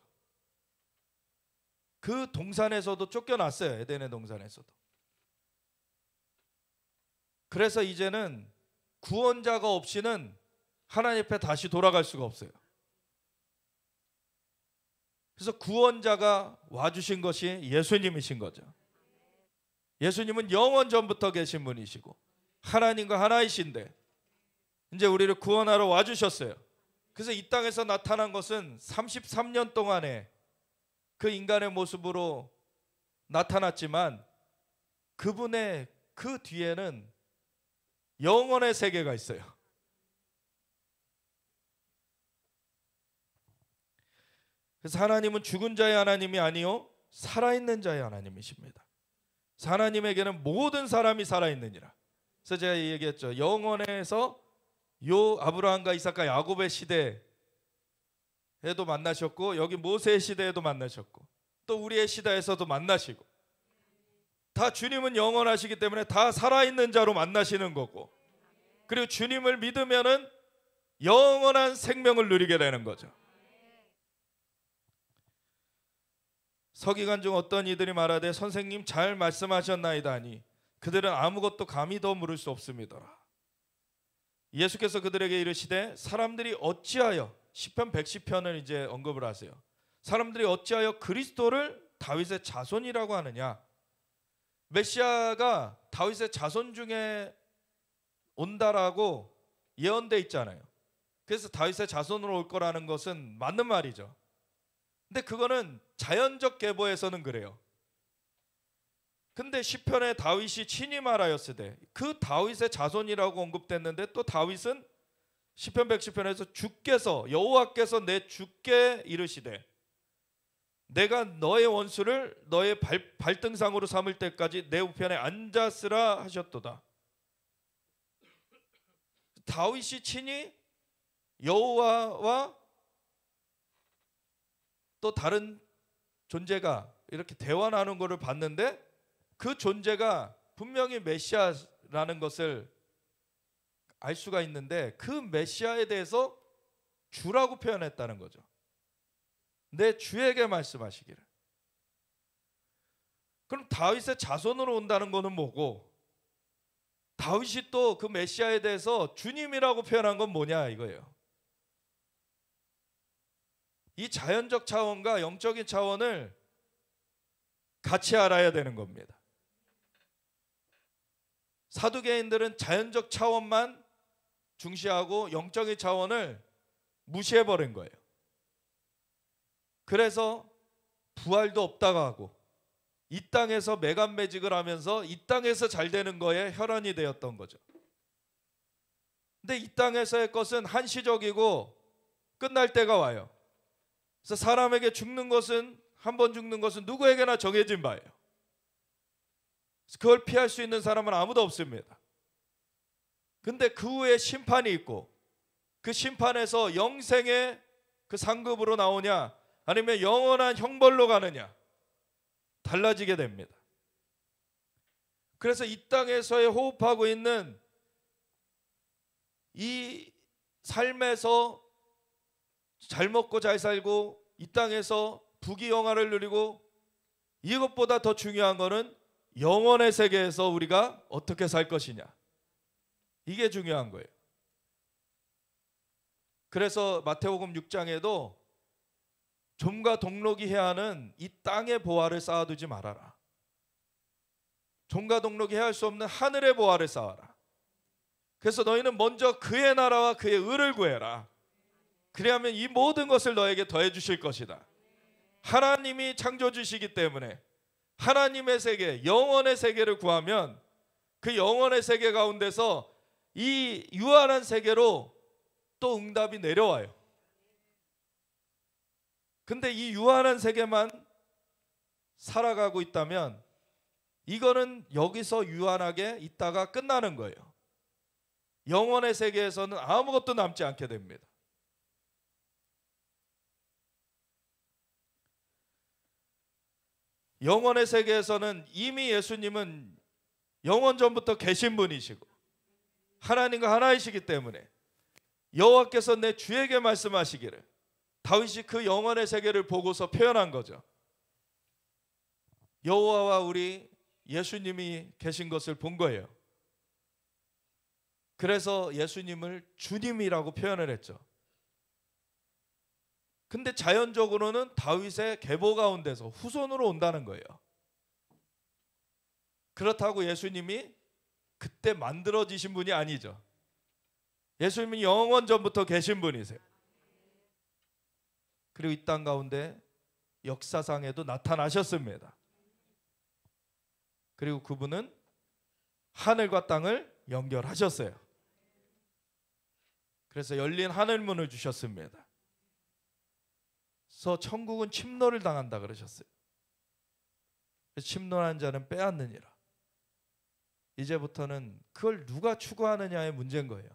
그 동산에서도 쫓겨났어요. 에덴의 동산에서도. 그래서 이제는 구원자가 없이는 하나님 앞에 다시 돌아갈 수가 없어요. 그래서 구원자가 와주신 것이 예수님이신 거죠. 예수님은 영원 전부터 계신 분이시고 하나님과 하나이신데 이제 우리를 구원하러 와주셨어요. 그래서 이 땅에서 나타난 것은 33년 동안에 그 인간의 모습으로 나타났지만 그분의 그 뒤에는 영원의 세계가 있어요. 그래서 하나님은 죽은 자의 하나님이 아니요 살아있는 자의 하나님이십니다. 그래서 하나님에게는 모든 사람이 살아있느니라. 그래서 제가 얘기했죠. 영원에서 요 아브라함과 이삭과 야곱의 시대에도 만나셨고 여기 모세의 시대에도 만나셨고 또 우리의 시대에서도 만나시고 다 주님은 영원하시기 때문에 다 살아있는 자로 만나시는 거고 그리고 주님을 믿으면은 영원한 생명을 누리게 되는 거죠. 서기관 중 어떤 이들이 말하되 선생님 잘 말씀하셨나이다 하니 그들은 아무것도 감히 더 물을 수 없습니다. 예수께서 그들에게 이르시되 사람들이 어찌하여 시편 110편을 이제 언급을 하세요. 사람들이 어찌하여 그리스도를 다윗의 자손이라고 하느냐. 메시아가 다윗의 자손 중에 온다라고 예언돼 있잖아요. 그래서 다윗의 자손으로 올 거라는 것은 맞는 말이죠. 근데 그거는 자연적 계보에서는 그래요. 근데 시편에 다윗이 친히 말하였으되 그 다윗의 자손이라고 언급됐는데 또 다윗은 시편 110편에서 주께서 여호와께서 내 주께 이르시되 내가 너의 원수를 너의 발등상으로 삼을 때까지 내 우편에 앉았으라 하셨도다. 다윗이 친히 여호와와 또 다른 존재가 이렇게 대화 나누는 것을 봤는데 그 존재가 분명히 메시아라는 것을 알 수가 있는데 그 메시아에 대해서 주라고 표현했다는 거죠. 내 주에게 말씀하시기를. 그럼 다윗의 자손으로 온다는 것은 뭐고 다윗이 또 그 메시아에 대해서 주님이라고 표현한 건 뭐냐 이거예요. 이 자연적 차원과 영적인 차원을 같이 알아야 되는 겁니다. 사두개인들은 자연적 차원만 중시하고 영적인 차원을 무시해버린 거예요. 그래서 부활도 없다고 하고 이 땅에서 매간매직을 하면서 이 땅에서 잘 되는 거에 혈안이 되었던 거죠. 근데 이 땅에서의 것은 한시적이고 끝날 때가 와요. 그래서 사람에게 죽는 것은, 한 번 죽는 것은 누구에게나 정해진 바예요. 그걸 피할 수 있는 사람은 아무도 없습니다. 근데 그 후에 심판이 있고 그 심판에서 영생의 그 상급으로 나오냐 아니면 영원한 형벌로 가느냐 달라지게 됩니다. 그래서 이 땅에서의 호흡하고 있는 이 삶에서 잘 먹고 잘 살고 이 땅에서 부귀영화를 누리고 이것보다 더 중요한 거는 영원의 세계에서 우리가 어떻게 살 것이냐, 이게 중요한 거예요. 그래서 마태복음 6장에도 좀과 동록이 해야 하는 이 땅의 보화를 쌓아두지 말아라. 좀과 동록이 해야 할 수 없는 하늘의 보화를 쌓아라. 그래서 너희는 먼저 그의 나라와 그의 의를 구해라. 그리하면 이 모든 것을 너에게 더해 주실 것이다. 하나님이 창조주시기 때문에 하나님의 세계, 영원의 세계를 구하면 그 영원의 세계 가운데서 이 유한한 세계로 또 응답이 내려와요. 근데 이 유한한 세계만 살아가고 있다면 이거는 여기서 유한하게 있다가 끝나는 거예요. 영원의 세계에서는 아무것도 남지 않게 됩니다. 영원의 세계에서는 이미 예수님은 영원 전부터 계신 분이시고 하나님과 하나이시기 때문에 여호와께서 내 주에게 말씀하시기를, 다윗이 그 영원의 세계를 보고서 표현한 거죠. 여호와와 우리 예수님이 계신 것을 본 거예요. 그래서 예수님을 주님이라고 표현을 했죠. 근데 자연적으로는 다윗의 계보 가운데서 후손으로 온다는 거예요. 그렇다고 예수님이 그때 만들어지신 분이 아니죠. 예수님은 영원 전부터 계신 분이세요. 그리고 이 땅 가운데 역사상에도 나타나셨습니다. 그리고 그분은 하늘과 땅을 연결하셨어요. 그래서 열린 하늘문을 주셨습니다. 그래서 천국은 침노를 당한다 그러셨어요. 침노한 자는 빼앗느니라. 이제부터는 그걸 누가 추구하느냐의 문제인 거예요.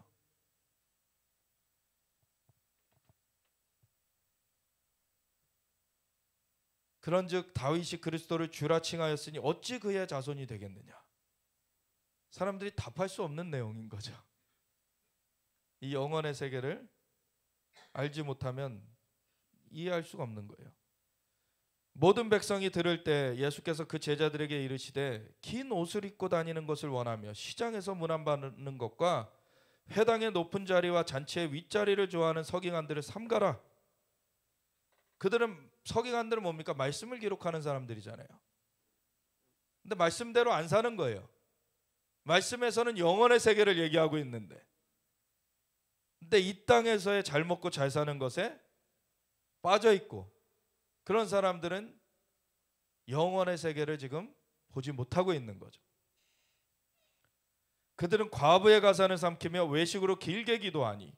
그런즉 다윗이 그리스도를 주라 칭하였으니 어찌 그의 자손이 되겠느냐. 사람들이 답할 수 없는 내용인 거죠. 이 영원의 세계를 알지 못하면 이해할 수가 없는 거예요. 모든 백성이 들을 때 예수께서 그 제자들에게 이르시되 긴 옷을 입고 다니는 것을 원하며 시장에서 문안받는 것과 회당의 높은 자리와 잔치의 윗자리를 좋아하는 서기관들을 삼가라. 그들은, 서기관들은 뭡니까? 말씀을 기록하는 사람들이잖아요. 근데 말씀대로 안 사는 거예요. 말씀에서는 영원의 세계를 얘기하고 있는데, 근데 이 땅에서의 잘 먹고 잘 사는 것에 빠져 있고, 그런 사람들은 영원의 세계를 지금 보지 못하고 있는 거죠. 그들은 과부의 가산을 삼키며 외식으로 길게 기도하니,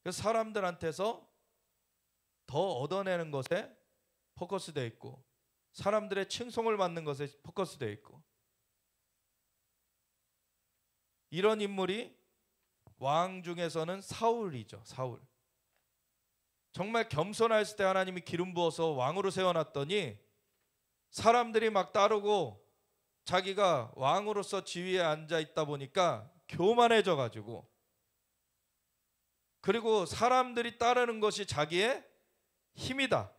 그래서 사람들한테서 더 얻어내는 것에 포커스되어 있고 사람들의 칭송을 받는 것에 포커스되어 있고, 이런 인물이 왕 중에서는 사울이죠. 사울. 정말 겸손했을 때 하나님이 기름 부어서 왕으로 세워놨더니 사람들이 막 따르고 자기가 왕으로서 지위에 앉아 있다 보니까 교만해져 가지고, 그리고 사람들이 따르는 것이 자기의 힘이다.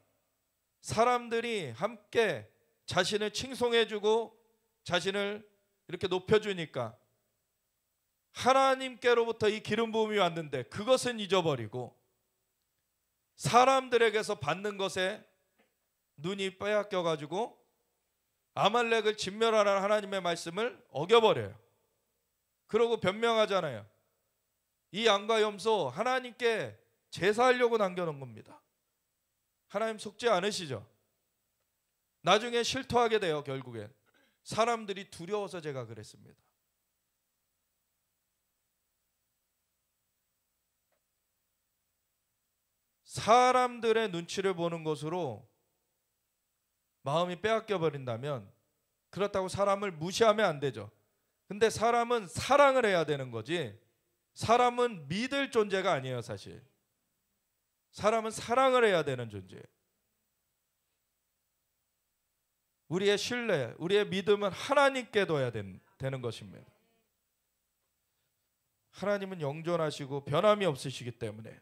사람들이 함께 자신을 칭송해주고 자신을 이렇게 높여주니까 하나님께로부터 이 기름 부음이 왔는데 그것은 잊어버리고 사람들에게서 받는 것에 눈이 빼앗겨 가지고 아말렉을 진멸하라는 하나님의 말씀을 어겨버려요. 그러고 변명하잖아요. 이 양과 염소 하나님께 제사하려고 남겨놓은 겁니다. 하나님 속지 않으시죠? 나중에 실토하게 돼요. 결국엔 사람들이 두려워서 제가 그랬습니다. 사람들의 눈치를 보는 것으로 마음이 빼앗겨 버린다면, 그렇다고 사람을 무시하면 안 되죠. 근데 사람은 사랑을 해야 되는 거지, 사람은 믿을 존재가 아니에요. 사실 사람은 사랑을 해야 되는 존재예요. 우리의 신뢰, 우리의 믿음은 하나님께 둬야 되는 것입니다. 하나님은 영존하시고 변함이 없으시기 때문에.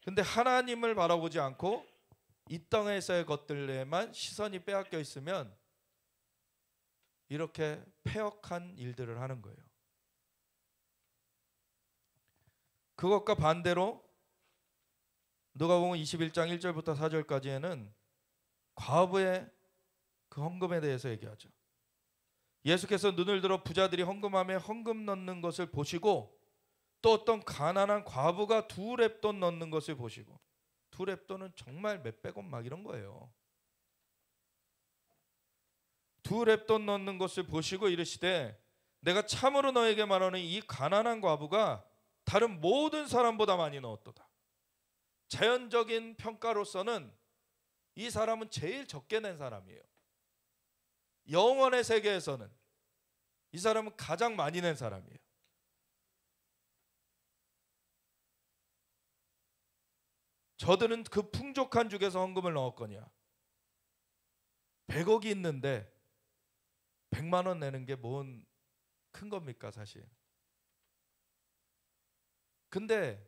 근데 하나님을 바라보지 않고 이 땅에서의 것들에만 시선이 빼앗겨 있으면 이렇게 패역한 일들을 하는 거예요. 그것과 반대로 누가복음 21장 1절부터 4절까지에는 과부의 그 헌금에 대해서 얘기하죠. 예수께서 눈을 들어 부자들이 헌금함에 헌금 넣는 것을 보시고, 또 어떤 가난한 과부가 2렙돈 넣는 것을 보시고, 2렙돈은 정말 몇백원 막 이런 거예요. 2렙돈 넣는 것을 보시고 이르시되, 내가 참으로 너에게 말하노니 이 가난한 과부가 다른 모든 사람보다 많이 넣었도다. 자연적인 평가로서는 이 사람은 제일 적게 낸 사람이에요. 영원의 세계에서는 이 사람은 가장 많이 낸 사람이에요. 저들은 그 풍족한 중에서 헌금을 넣었거니와 100억이 있는데 100만 원 내는 게 뭔 큰 겁니까 사실. 근데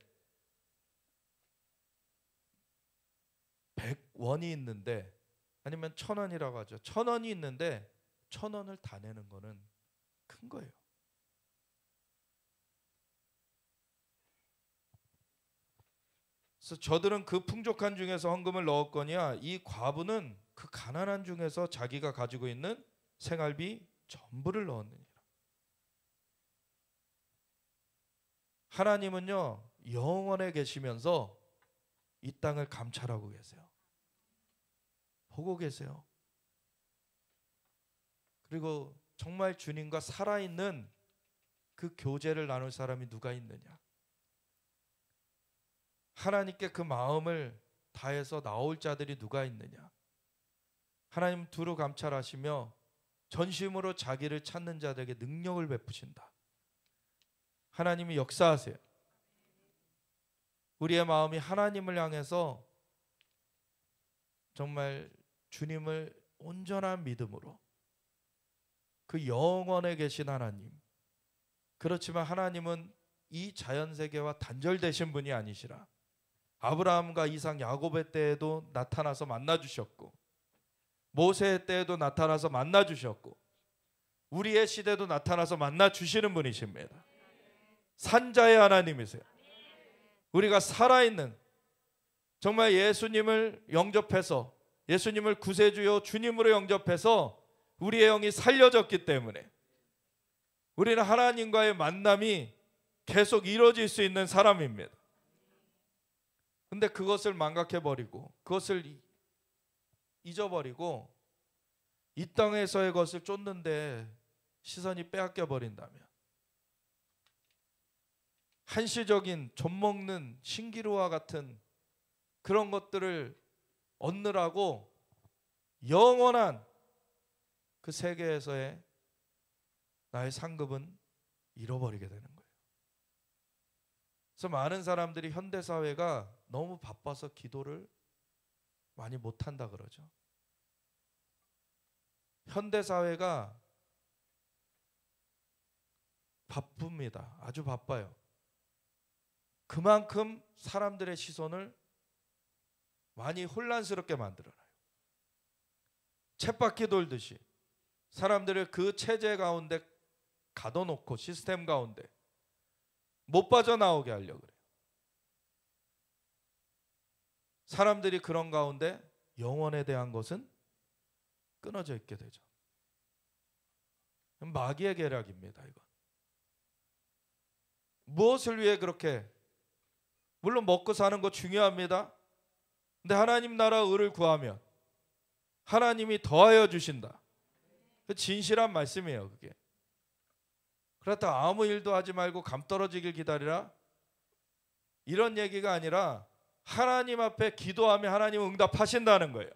100원이 있는데, 아니면 1000원이라고 하죠. 1000원이 있는데 1000원을 다 내는 거는 큰 거예요. 그래서 저들은 그 풍족한 중에서 헌금을 넣었거니와 이 과부는 그 가난한 중에서 자기가 가지고 있는 생활비 전부를 넣었느니라. 하나님은요, 영원에 계시면서 이 땅을 감찰하고 계세요. 보고 계세요. 그리고 정말 주님과 살아있는 그 교제를 나눌 사람이 누가 있느냐, 하나님께 그 마음을 다해서 나올 자들이 누가 있느냐, 하나님 두루 감찰하시며 전심으로 자기를 찾는 자들에게 능력을 베푸신다. 하나님이 역사하세요. 우리의 마음이 하나님을 향해서 정말 주님을 온전한 믿음으로, 그 영원에 계신 하나님, 그렇지만 하나님은 이 자연세계와 단절되신 분이 아니시라. 아브라함과 이삭, 야곱의 때에도 나타나서 만나주셨고, 모세의 때에도 나타나서 만나주셨고, 우리의 시대도 나타나서 만나주시는 분이십니다. 산자의 하나님이세요. 우리가 살아있는, 정말 예수님을 영접해서, 예수님을 구세주요 주님으로 영접해서 우리의 영이 살려졌기 때문에 우리는 하나님과의 만남이 계속 이루어질 수 있는 사람입니다. 근데 그것을 망각해버리고, 그것을 잊어버리고 이 땅에서의 것을 쫓는데 시선이 빼앗겨 버린다면, 한시적인 젖먹는 신기루와 같은 그런 것들을 얻느라고 영원한 그 세계에서의 나의 상급은 잃어버리게 되는 거예요. 그래서 많은 사람들이 현대사회가 너무 바빠서 기도를 많이 못한다 그러죠. 현대사회가 바쁩니다. 아주 바빠요. 그만큼 사람들의 시선을 많이 혼란스럽게 만들어놔요. 쳇바퀴 돌듯이 사람들을 그 체제 가운데 가둬놓고, 시스템 가운데 못 빠져나오게 하려고 그래요. 사람들이 그런 가운데 영원에 대한 것은 끊어져 있게 되죠. 마귀의 계략입니다. 이건 무엇을 위해 그렇게, 물론 먹고 사는 거 중요합니다. 근데 하나님 나라 의를 구하면 하나님이 더하여 주신다. 진실한 말씀이에요. 그게. 그렇다 아무 일도 하지 말고 감 떨어지길 기다리라, 이런 얘기가 아니라 하나님 앞에 기도하면 하나님 응답하신다는 거예요.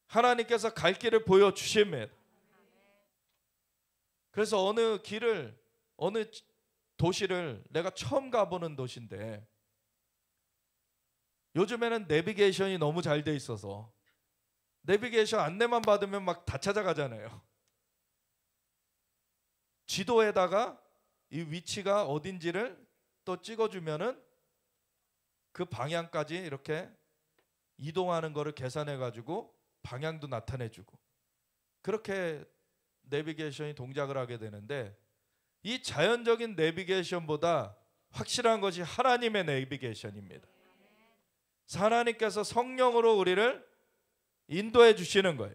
하나님께서 갈 길을 보여주십니다. 그래서 어느 길을, 어느 도시를, 내가 처음 가보는 도시인데 요즘에는 내비게이션이 너무 잘 돼 있어서 내비게이션 안내만 받으면 막 다 찾아가잖아요. 지도에다가 이 위치가 어딘지를 또 찍어주면은 그 방향까지 이렇게 이동하는 거를 계산해 가지고 방향도 나타내주고, 그렇게 내비게이션이 동작을 하게 되는데, 이 자연적인 내비게이션보다 확실한 것이 하나님의 내비게이션입니다. 하나님께서 성령으로 우리를 인도해 주시는 거예요.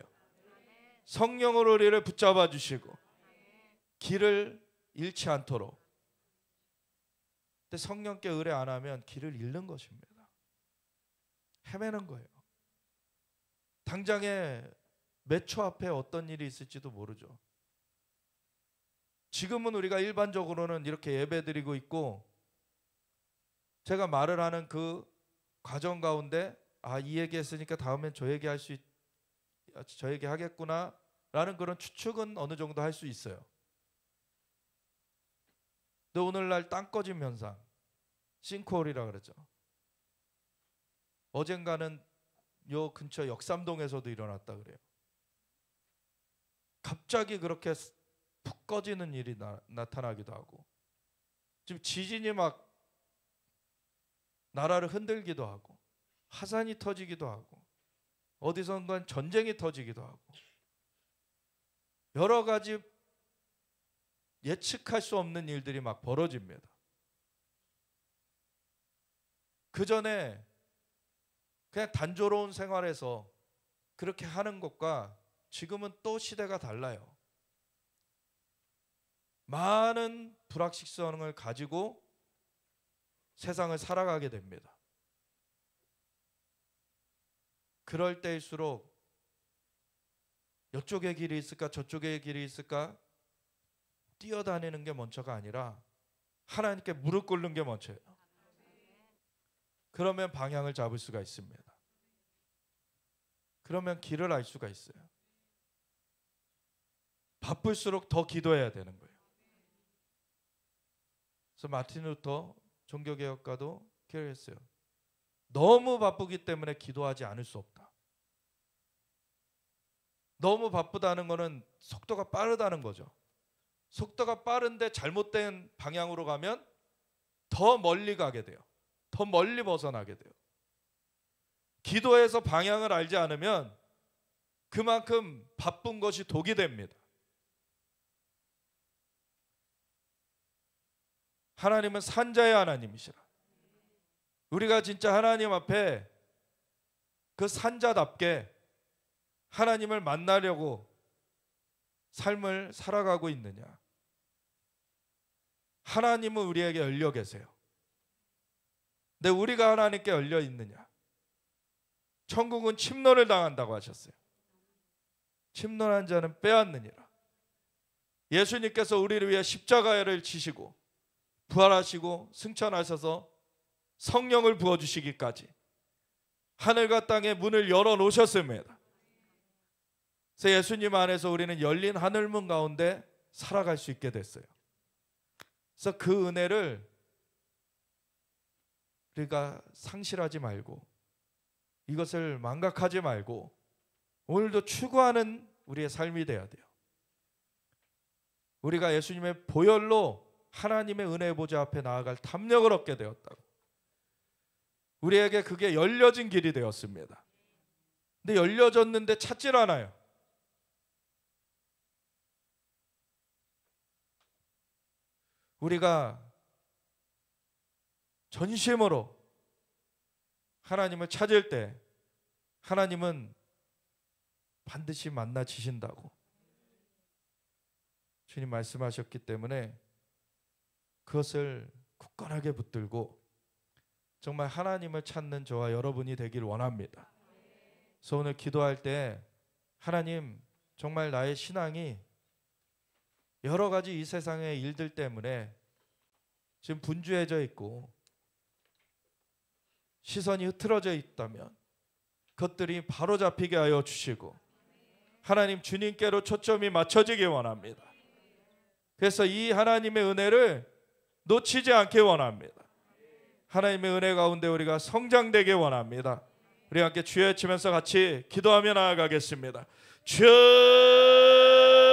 성령으로 우리를 붙잡아 주시고 길을 잃지 않도록. 근데 성령께 의뢰 안 하면 길을 잃는 것입니다. 헤매는 거예요. 당장에 몇 초 앞에 어떤 일이 있을지도 모르죠. 지금은 우리가 일반적으로는 이렇게 예배드리고 있고, 제가 말을 하는 그 과정 가운데 이 얘기 했으니까 다음엔 저 얘기 저 얘기 하겠구나 라는 그런 추측은 어느 정도 할 수 있어요. 근데 오늘날 땅 꺼짐 현상, 싱크홀이라 그러죠. 어젠가는 요 근처 역삼동에서도 일어났다 그래요. 갑자기 그렇게 푹 꺼지는 일이 나타나기도 하고, 지금 지진이 막 나라를 흔들기도 하고, 화산이 터지기도 하고, 어디선가 전쟁이 터지기도 하고, 여러 가지 예측할 수 없는 일들이 막 벌어집니다. 그 전에 그냥 단조로운 생활에서 그렇게 하는 것과 지금은 또 시대가 달라요. 많은 불확실성을 가지고 세상을 살아가게 됩니다. 그럴 때일수록 이쪽에 길이 있을까 저쪽에 길이 있을까 뛰어다니는 게 먼저가 아니라 하나님께 무릎 꿇는 게 먼저예요. 그러면 방향을 잡을 수가 있습니다. 그러면 길을 알 수가 있어요. 바쁠수록 더 기도해야 되는 거예요. 그래서 마틴 루터 종교개혁가도 기록했어요. 너무 바쁘기 때문에 기도하지 않을 수 없다. 너무 바쁘다는 것은 속도가 빠르다는 거죠. 속도가 빠른데 잘못된 방향으로 가면 더 멀리 가게 돼요. 더 멀리 벗어나게 돼요. 기도해서 방향을 알지 않으면 그만큼 바쁜 것이 독이 됩니다. 하나님은 산자의 하나님이시라. 우리가 진짜 하나님 앞에 그 산자답게 하나님을 만나려고 삶을 살아가고 있느냐? 하나님은 우리에게 열려 계세요. 근데 우리가 하나님께 열려 있느냐? 천국은 침노를 당한다고 하셨어요. 침노한 자는 빼앗느니라. 예수님께서 우리를 위해 십자가를 지시고 부활하시고 승천하셔서 성령을 부어주시기까지 하늘과 땅의 문을 열어놓으셨습니다. 그래서 예수님 안에서 우리는 열린 하늘문 가운데 살아갈 수 있게 됐어요. 그래서 그 은혜를 우리가 상실하지 말고, 이것을 망각하지 말고 오늘도 추구하는 우리의 삶이 되어야 돼요. 우리가 예수님의 보혈로 하나님의 은혜의 보좌 앞에 나아갈 탐력을 얻게 되었다고. 우리에게 그게 열려진 길이 되었습니다. 근데 열려졌는데 찾질 않아요. 우리가 전심으로 하나님을 찾을 때 하나님은 반드시 만나주신다고 주님 말씀하셨기 때문에 그것을 굳건하게 붙들고 정말 하나님을 찾는 저와 여러분이 되길 원합니다. 그래서 오늘 기도할 때 하나님, 정말 나의 신앙이 여러 가지 이 세상의 일들 때문에 지금 분주해져 있고 시선이 흐트러져 있다면 그것들이 바로 잡히게 하여 주시고 하나님 주님께로 초점이 맞춰지기 원합니다. 그래서 이 하나님의 은혜를 놓치지 않기 원합니다. 하나님의 은혜 가운데 우리가 성장되기 원합니다. 우리 함께 주여 외치면서 같이 기도하며 나아가겠습니다. 주여